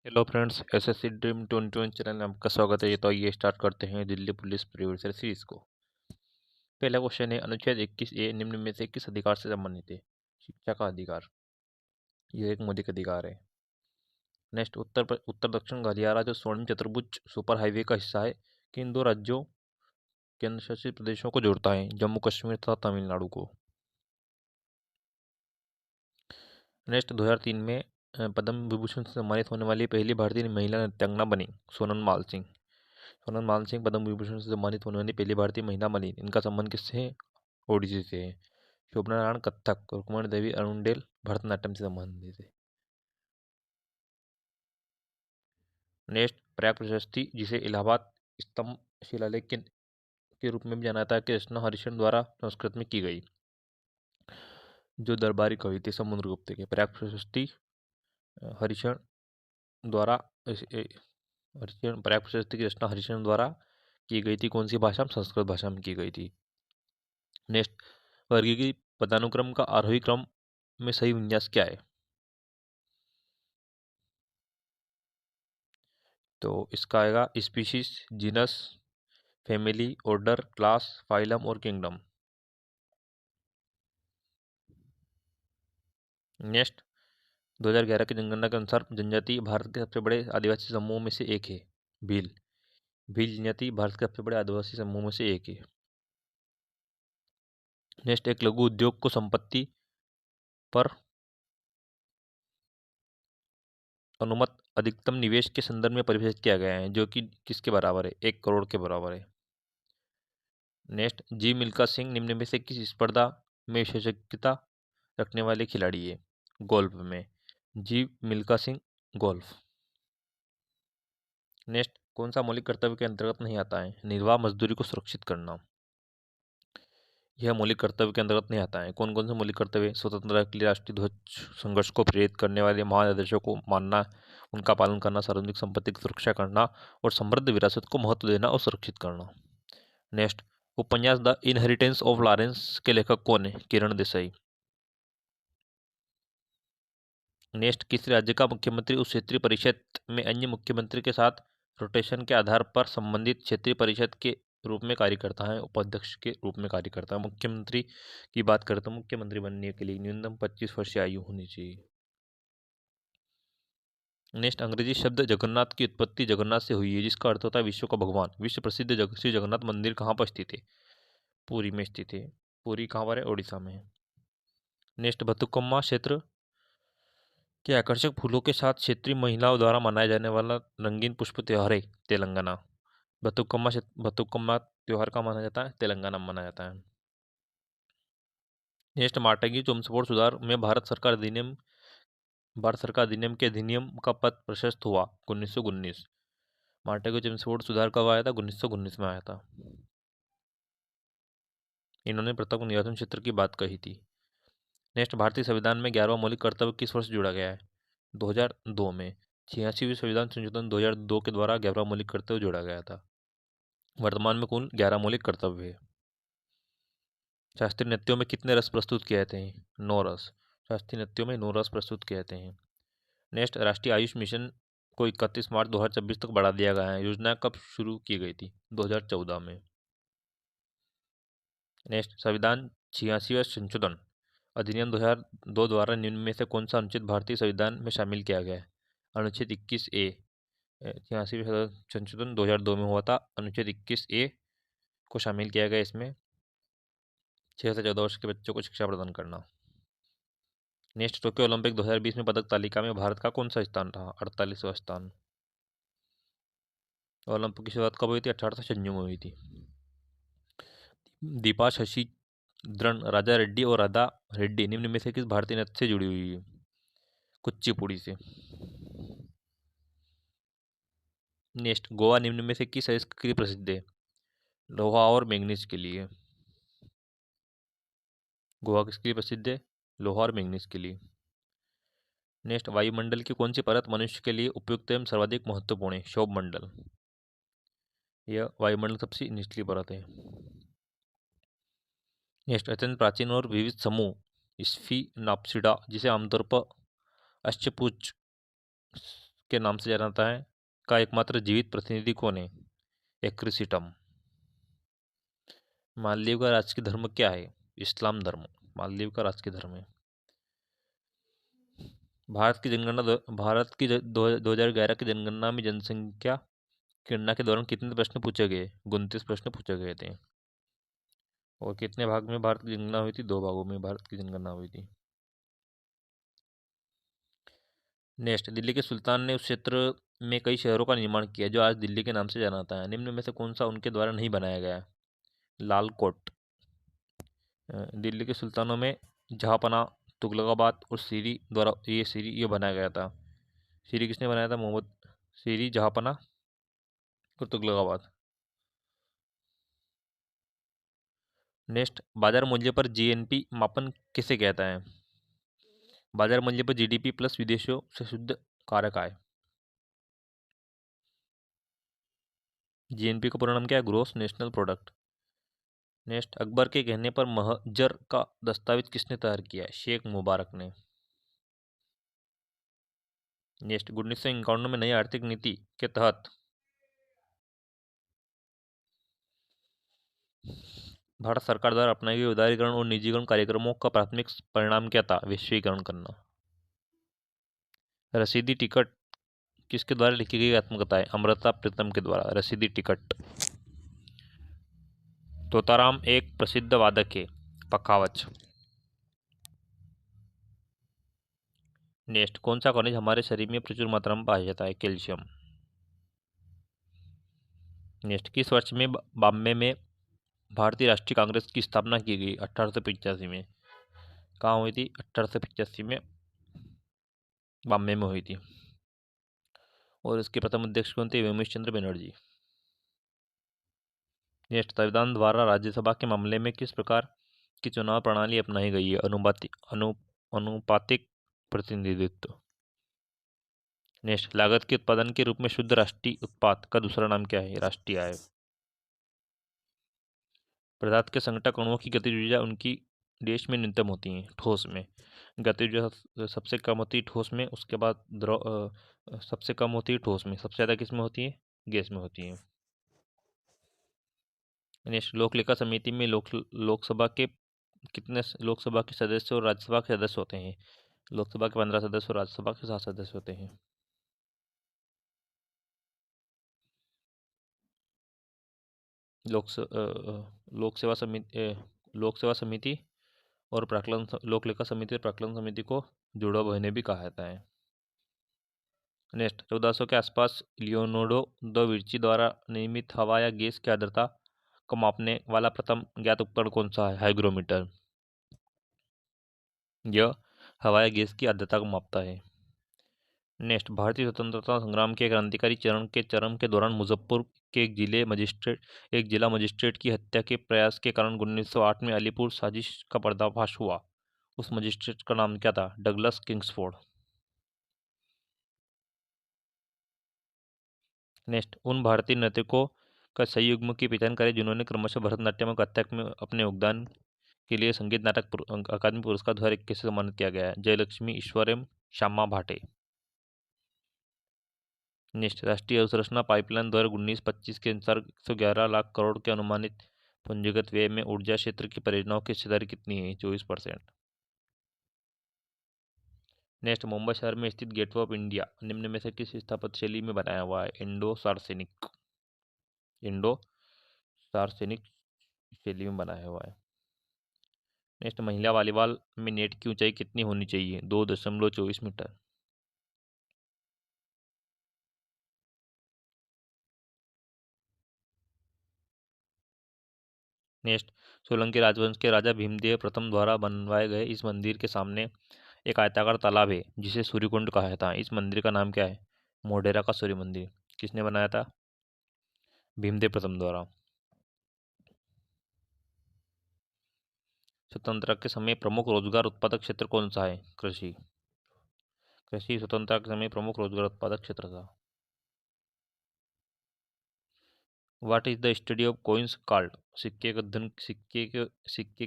Hello friends, SSC dream 2020 channel में आपका स्वागत है। तो आइए स्टार्ट करते हैं Delhi police previous year series को। पहला क्वेश्चन है, अनुच्छेद 21 ए निम्न में से किस अधिकार से संबंधित है? शिक्षा का अधिकार। यह एक मौलिक अधिकार है। नेक्स्ट, उत्तर दक्षिण गलियारा जो स्वर्णिम चतुर्भुज सुपर हाईवे का हिस्सा है, किन दो राज्यों केंद्र शासित प्रदेशों को जोड़ता है? जम्मू कश्मीर तथा तमिलनाडु को। नेक्स्ट, 2003 में पद्म विभूषण से सम्मानित होने वाली पहली भारतीय महिला नृत्यांगना बनी सोनम माल सिंह। सोनम मान सिंह पद्म विभूषण से सम्मानित होने वाली पहली भारतीय महिला बनी। इनका संबंध किससे है? ओडिसी से है। शोभना नारायण कथक, रुक्मणी देवी अरुणडेल भरतनाट्यम से संबंधित है। नेक्स्ट, प्रयाग प्रशस्ति जिसे इलाहाबाद स्तंभ शिलालेख के रूप में भी जाना जाता है, कि रचना हरिशचंद्र द्वारा संस्कृत में की गई। जो दरबारी कवि थे समुद्रगुप्त के। प्रयाग प्रशस्ति हरिशचंद्र द्वारा प्रयाग प्रशस्ति की रचना हरिशचंद्र द्वारा की गई थी। कौन सी भाषा में? संस्कृत भाषा में की गई थी। नेक्स्ट, वर्गीय की पदानुक्रम का आरोही क्रम में सही विन्यास क्या है? तो इसका आएगा species, genus, family, order, class, phylum और किंगडम। नेक्स्ट, 2011 की जनगणना के अनुसार जनजाति भारत के सबसे बड़े आदिवासी समूहों में से एक है। भील। भील जनजाति भारत के सबसे बड़े आदिवासी समूह में से एक है। नेक्स्ट, एक लघु उद्योग को संपत्ति पर अनुमत अधिकतम निवेश के संदर्भ में परिभाषित किया गया है, जो कि किसके बराबर है? 1 करोड़ के बराबर है। नेक्स्ट, जी मिल्खा सिंह निम्न में से किस स्पर्धा में विशेषज्ञता रखने वाले खिलाड़ी है? गोल्फ में। जी मिल्खा सिंह, गोल्फ। नेक्स्ट, कौन सा मौलिक कर्तव्य के अंतर्गत नहीं आता है? निर्वाह मजदूरी को सुरक्षित करना। यह मौलिक कर्तव्य के अंतर्गत नहीं आता है। कौन कौन से मौलिक कर्तव्य? स्वतंत्रता के लिए राष्ट्रीय ध्वज संघर्ष को प्रेरित करने वाले महान आदर्शों को मानना, उनका पालन करना, सार्वजनिक संपत्ति की सुरक्षा करना और समृद्ध विरासत को महत्व देना और सुरक्षित करना। नेक्स्ट, उपन्यास द इनहेरिटेंस ऑफ लॉरेंस के लेखक कौन है? किरण देसाई। नेक्स्ट, किस राज्य का मुख्यमंत्री उस क्षेत्रीय परिषद में अन्य मुख्यमंत्री के साथ रोटेशन के आधार पर संबंधित क्षेत्रीय परिषद के रूप में कार्य करता है? उपाध्यक्ष के रूप में कार्य करता है। मुख्यमंत्री की बात करें तो मुख्यमंत्री बनने के लिए न्यूनतम 25 वर्ष की आयु होनी चाहिए। नेक्स्ट, अंग्रेजी शब्द जगन्नाथ की उत्पत्ति जगन्नाथ से हुई है, जिसका अर्थ होता है विश्व का भगवान। विश्व प्रसिद्ध श्री जगन्नाथ मंदिर कहाँ पर स्थित है? पुरी में स्थित है। पुरी कहाँ पर है? उड़ीसा में है। नेक्स्ट, बथुकम्मा क्षेत्र के आकर्षक फूलों के साथ क्षेत्रीय महिलाओं द्वारा मनाया जाने वाला रंगीन पुष्प त्योहार है तेलंगाना। बथुकम्मा त्योहार का माना जाता है? तेलंगाना में मनाया जाता है। नेक्स्ट, माटगी चुम्सपोर सुधार में भारत सरकार अधिनियम के अधिनियम का पद प्रशस्त हुआ 1919। माटगी चुम्सपोर सुधार कब आया था? 1919 में आया था। इन्होंने प्रताप निवासन क्षेत्र की बात कही थी। नेक्स्ट, भारतीय संविधान में 11वां मौलिक कर्तव्य किस वर्ष जोड़ा गया है? 2002 में। 86वीं संविधान संशोधन 2002 के द्वारा 11वां मौलिक कर्तव्य जोड़ा गया था। वर्तमान में कुल 11 मौलिक कर्तव्य है। शास्त्रीय नृत्यों में कितने रस प्रस्तुत किए जाते हैं? 9 रस। शास्त्रीय नृत्यों में 9 रस प्रस्तुत किए जाते हैं। नेक्स्ट, राष्ट्रीय आयुष मिशन को 31 मार्च 2026 तक बढ़ा दिया गया है। योजना कब शुरू की गई थी? 2014 में। नेक्स्ट, संविधान 86वां संशोधन अधिनियम 2002 द्वारा निम्न में से कौन सा अनुच्छेद भारतीय संविधान में शामिल किया गया है? अनुच्छेद 21A। 86वां संशोधन 2002 में हुआ था। अनुच्छेद 21A को शामिल किया गया। इसमें 6 से 14 वर्ष के बच्चों को शिक्षा प्रदान करना। नेक्स्ट, टोक्यो ओलंपिक 2020 में पदक तालिका में भारत का कौन सा स्थान रहा? 48वां स्थान। ओलंपिक की शुरुआत कब हुई थी? 1896 में हुई थी। दीपा शशि द्रण राजा रेड्डी और राधा रेड्डी निम्न में से किस भारतीय नृत्य से जुड़ी हुई है? कुचिपुड़ी से। नेक्स्ट, गोवा निम्न में से किस अयस्क के लिए प्रसिद्ध है? लोहा और मैंगनीज के लिए। गोवा किसके लिए प्रसिद्ध है? लोहा और मैंगनीज के लिए। नेक्स्ट, वायुमंडल की कौन सी परत मनुष्य के लिए उपयुक्त एवं सर्वाधिक महत्वपूर्ण है? क्षोभ मंडल। यह वायुमंडल सबसे निचली परत है। नेक्स्ट, अत्यंत प्राचीन और विविध समूह स्फिनॉप्सिडा जिसे आमतौर पर अष्टभुज के नाम से जाना जाता है का एकमात्र जीवित प्रतिनिधि कौन है? एक्रिसिटम। मालदीव का राजकीय धर्म क्या है? इस्लाम धर्म मालदीव का राजकीय धर्म है। भारत की 2011 की जनगणना में जनसंख्या गणना के दौरान कितने प्रश्न पूछे गए? 29 प्रश्न पूछे गए थे। और कितने भाग में भारत की जनगणना हुई थी? 2 भागों में भारत की जनगणना हुई थी। नेक्स्ट, दिल्ली के सुल्तान ने उस क्षेत्र में कई शहरों का निर्माण किया जो आज दिल्ली के नाम से जाना जाता है। निम्न में से कौन सा उनके द्वारा नहीं बनाया गया? लाल कोट। दिल्ली के सुल्तानों में जहांपना, तुगलकाबाद और सीरी ये बनाया गया था। सीरी किसने बनाया था? मोहम्मद। सीरी, जहांपना और तुगलकाबाद। नेक्स्ट, बाजार मूल्य पर जीएनपी मापन किसे कहता है? बाजार मूल्य पर जीडीपी प्लस विदेशों से शुद्ध कारक आय। जीएनपी का पूरा नाम क्या है? Gross national product. Next, Akbar के कहने पर महजर का दस्तावेज किसने तैयार किया है? शेख मुबारक ने। नेक्स्ट, 1951 में नई आर्थिक नीति के तहत भारत सरकार द्वारा अपनाए गए उदारीकरण और निजीकरण कार्यक्रमों का प्राथमिक परिणाम क्या था? वैश्वीकरण करना। रसीदी टिकट किसके द्वारा लिखी गई आत्मकथा है? अमृता प्रीतम के द्वारा। रसीदी टिकट। तोताराम एक प्रसिद्ध वादक है। पखावज। नेक्स्ट, कौन सा खनिज हमारे शरीर में प्रचुर मात्रा में पाया जाता है? कैल्शियम। नेक्स्ट, किस वर्ष में बॉम्बे में भारतीय राष्ट्रीय कांग्रेस की स्थापना की गई? 1885 में। कहाँ हुई थी? 1885 में बॉम्बे में हुई थी। और इसके प्रथम अध्यक्ष कौन थे? व्योमेश चंद्र बनर्जी। नेक्स्ट, संविधान द्वारा राज्यसभा के मामले में किस प्रकार की चुनाव प्रणाली अपनाई गई है? अनुपातिक प्रतिनिधित्व। नेक्स्ट, लागत के उत्पादन के रूप में शुद्ध राष्ट्रीय उत्पाद का दूसरा नाम क्या है? राष्ट्रीय आय। पदार्थ के संघटक अणुओं की गतिज ऊर्जा उनकी देश में न्यूनतम होती है। ठोस में गतिज ऊर्जा सबसे कम होती है ठोस में, उसके बाद सबसे कम होती है ठोस में, सबसे ज़्यादा किस में होती है? गैस में होती है। नेक्स्ट, लोक लेखा समिति में लोकसभा के कितने लोकसभा के सदस्य और राज्यसभा के सदस्य होते हैं? लोकसभा के 15 सदस्य और राज्यसभा के 7 सदस्य होते हैं। लोक सेवा समिति लोक सेवा समिति और लोक लेखा समिति और प्राक्कलन समिति को जुड़वा बहने भी कहा जाता है। नेक्स्ट, 1400 के आसपास लियोनार्डो द विंची द्वारा निर्मित हवा या गैस की आर्द्रता को मापने वाला प्रथम ज्ञात उपकरण कौन सा है? हाइग्रोमीटर। यह हवा या गैस की आर्द्रता को मापता है। नेक्स्ट, भारतीय स्वतंत्रता संग्राम के क्रांतिकारी चरण के चरम के दौरान मुजफ्फरपुर के एक जिला मजिस्ट्रेट की हत्या के प्रयास के कारण 1908 में अलीपुर साजिश का पर्दाफाश हुआ। उस मजिस्ट्रेट का नाम क्या था? Douglas Kingsford. नेक्स्ट, उन भारतीय नर्तकों का सही युग्म की पहचान करें जिन्होंने क्रमशः भरतनाट्यम और कथक में अपने योगदान के लिए संगीत नाटक अकादमी पुरस्कार 2021 से सम्मानित किया गया है। जयलक्ष्मी, ईश्वरम, श्यामा भाटे। नेक्स्ट, राष्ट्रीय अवसंरचना पाइपलाइन 2019-25 के अनुसार 111 लाख करोड़ के अनुमानित पूंजीगत व्यय में ऊर्जा क्षेत्र की परियोजनाओं की हिस्सेदारी कितनी है? 24%। नेक्स्ट, मुंबई शहर में स्थित गेटवे ऑफ इंडिया निम्न में से किस स्थापत्य शैली में बनाया हुआ है? इंडो सार्सेनिक शैली में बनाया हुआ है। नेक्स्ट, महिला वॉलीबॉल में नेट की ऊंचाई कितनी होनी चाहिए? 2.24 मीटर। नेक्स्ट, सोलंकी राजवंश के राजा भीमदेव प्रथम द्वारा बनवाए गए इस मंदिर के सामने एक आयताकार तालाब है जिसे सूर्यकुंड कहा जाता है। इस मंदिर का नाम क्या है? मोढेरा का सूर्य मंदिर। किसने बनाया था? भीमदेव प्रथम द्वारा। स्वतंत्रता के समय प्रमुख रोजगार उत्पादक क्षेत्र कौन सा है? कृषि। कृषि स्वतंत्रता के समय प्रमुख रोजगार उत्पादक क्षेत्र था। What is the study of coins called? सिक्के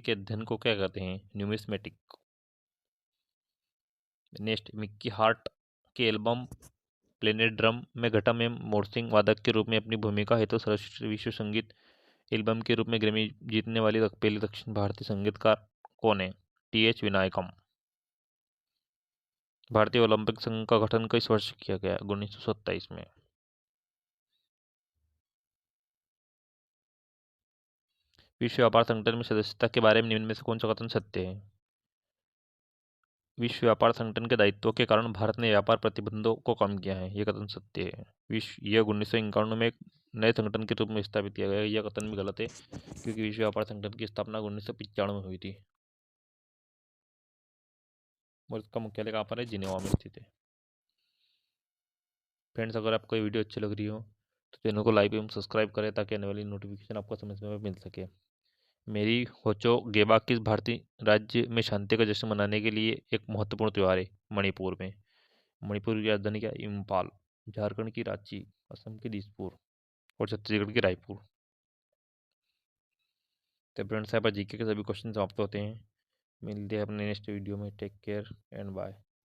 के अध्ययन को क्या कहते हैं? न्यूमिस्मेटिक। नेक्स्ट, मिक्की हार्ट के एल्बम प्लेनेट ड्रम में घटम एवं मोर्सिंग वादक के रूप में अपनी भूमिका हेतु सर्वश्रेष्ठ विश्व संगीत एल्बम के रूप में ग्रैमी जीतने वाली पहली दक्षिण भारतीय संगीतकार कौन है? टी.एच. विनायकम। भारतीय ओलंपिक संघ का गठन किस वर्ष किया गया? 1927 में। विश्व व्यापार संगठन में सदस्यता के बारे में निम्न में से कौन सा कथन सत्य है? विश्व व्यापार संगठन के दायित्वों के कारण भारत ने व्यापार प्रतिबंधों को कम किया है, यह कथन सत्य है। यह 1951 में एक नए संगठन के रूप में स्थापित किया गया, यह कथन भी गलत है क्योंकि विश्व व्यापार संगठन की स्थापना 1995 में हुई थी और इसका मुख्यालय कहाँ पर है? जिनेवा में स्थित है। फ्रेंड्स, अगर आपको ये वीडियो अच्छी लग रही हो तो चैनल को लाइक एवं सब्सक्राइब करें ताकि आने वाली नोटिफिकेशन आपको समय समय पर मिल सके। मेरी होचो गेबा किस भारतीय राज्य में शांति का जश्न मनाने के लिए एक महत्वपूर्ण त्यौहार है? मणिपुर में। मणिपुर की राजधानी क्या? इम्फाल। झारखंड की रांची, असम की दिसपुर और छत्तीसगढ़ की रायपुर। तो फ्रेंड्स, यहाँ पर जीके के सभी क्वेश्चन समाप्त होते हैं। मिलते हैं अपने नेक्स्ट वीडियो में। Take care and bye.